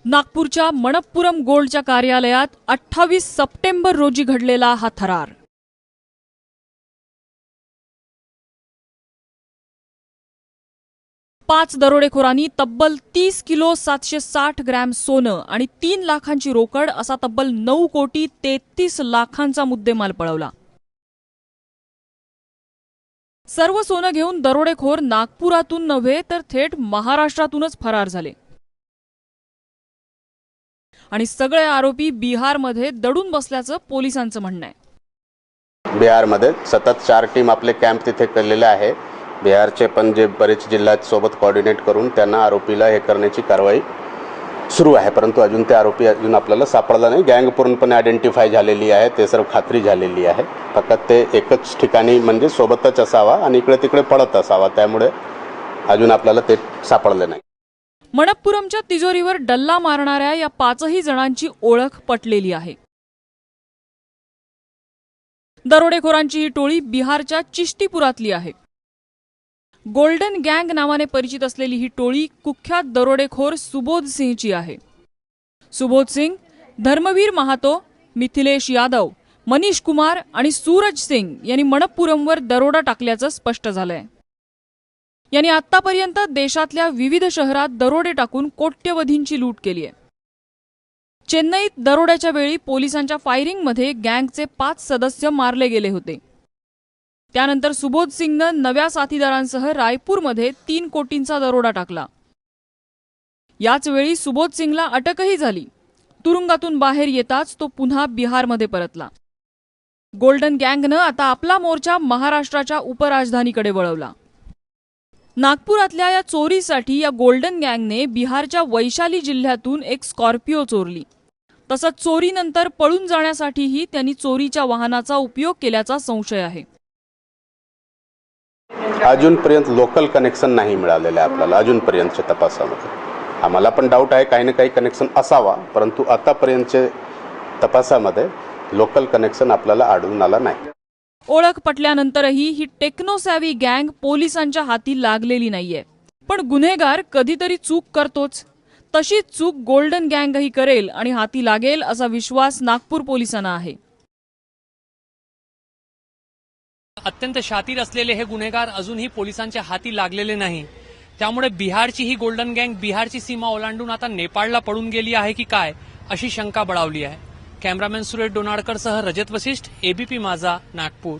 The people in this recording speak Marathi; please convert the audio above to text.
नागपूरच्या मणप्पुरम गोल्डच्या कार्यालयात 28 सप्टेंबर रोजी घडलेला हा थरार. पाच दरोडेखोरांनी तब्बल 30 किलो 760 ग्रॅम सोनं आणि 3 लाखांची रोकड असा तब्बल 9 कोटी 33 लाखांचा मुद्देमाल पळवला. सर्व सोनं घेऊन दरोडेखोर नागपुरातून नव्हे तर थेट महाराष्ट्रातूनच फरार झाले आणि सगळे आरोपी बिहारमध्ये दडून बसल्याचं पोलिसांचं म्हणणं आहे. बिहारमध्ये सतत 4 टीम आपले कॅम्प तिथे केलेले आहे. बिहारचे पण जे बरेच जिल्ह्यात सोबत कोऑर्डिनेट करून त्यांना आरोपीला हे करण्याची कारवाई सुरू आहे, परंतु अजून ते आरोपी आपल्याला सापडला नाही. गँग पूर्णपणे आयडेंटिफाय झालेली आहे, ते सर्व खात्री झालेली आहे. फक्त ते एकच ठिकाणी म्हणजे सोबतच असावा आणि इकडे तिकडे पळत असावा, त्यामुळे अजून आपल्याला ते सापडले नाही. मणप्पुरमच्या तिजोरीवर डल्ला मारणाऱ्या या 5ही जणांची ओळख पटलेली आहे. दरोडेखोरांची ही टोळी बिहारच्या चिश्तीपुरातली आहे. गोल्डन गँग नावाने परिचित असलेली ही टोळी कुख्यात दरोडेखोर सुबोध सिंहची आहे. सुबोध सिंग, धर्मवीर महातो, मिथिलेश यादव, मनीष कुमार आणि सूरज सिंग यांनी मणप्पुरमवर दरोडा टाकल्याचं स्पष्ट झालंय. यांनी आतापर्यंत देशातल्या विविध शहरात दरोडे टाकून कोट्यवधींची लूट केली आहे. चेन्नईत दरोड्याच्या वेळी पोलिसांच्या फायरिंगमध्ये गँगचे 5 सदस्य मारले गेले होते. त्यानंतर सुबोध सिंगनं नव्या साथीदारांसह रायपूरमध्ये 3 कोटींचा दरोडा टाकला. याच वेळी सुबोध सिंगला अटकही झाली. तुरुंगातून बाहेर येताच तो पुन्हा बिहारमध्ये परतला. गोल्डन गँगनं आता आपला मोर्चा महाराष्ट्राच्या उपराजधानीकडे वळवला. नागपुरातल्या या चोरीसाठी या गोल्डन गँगने बिहारच्या वैशाली जिल्ह्यातून एक स्कॉर्पिओ चोरली. तसंच चोरीनंतर पळून जाण्यासाठीही त्यांनी चोरीच्या वाहनाचा उपयोग केल्याचा संशय आहे. अजूनपर्यंत लोकल कनेक्शन नाही मिळालेलं आहे आपल्याला. अजूनपर्यंतच्या तपासामध्ये आम्हाला पण डाऊट आहे काही ना काही कनेक्शन असावा, परंतु आतापर्यंतच्या तपासामध्ये लोकल कनेक्शन आपल्याला आढळून आला नाही. ओळख पटल्यानंतरही ही टेक्नोसॅव्ही गँग पोलिसांच्या हाती लागलेली नाहीये. पण गुन्हेगार कधीतरी चूक करतोच. तशीच चूक गोल्डन गँगही करेल आणि हाती लागेल असा विश्वास नागपूर पोलिसांना आहे. अत्यंत शातीर असलेले हे गुन्हेगार अजूनही पोलिसांच्या हाती लागलेले नाही. त्यामुळे बिहारची ही गोल्डन गँग बिहारची सीमा ओलांडून आता नेपाळला पळून गेली आहे की काय अशी शंका बळावली आहे. कॅमेरामॅन सुरेश डोनाळकरसह रजत वशिष्ठ, एबीपी माझा, नागपूर.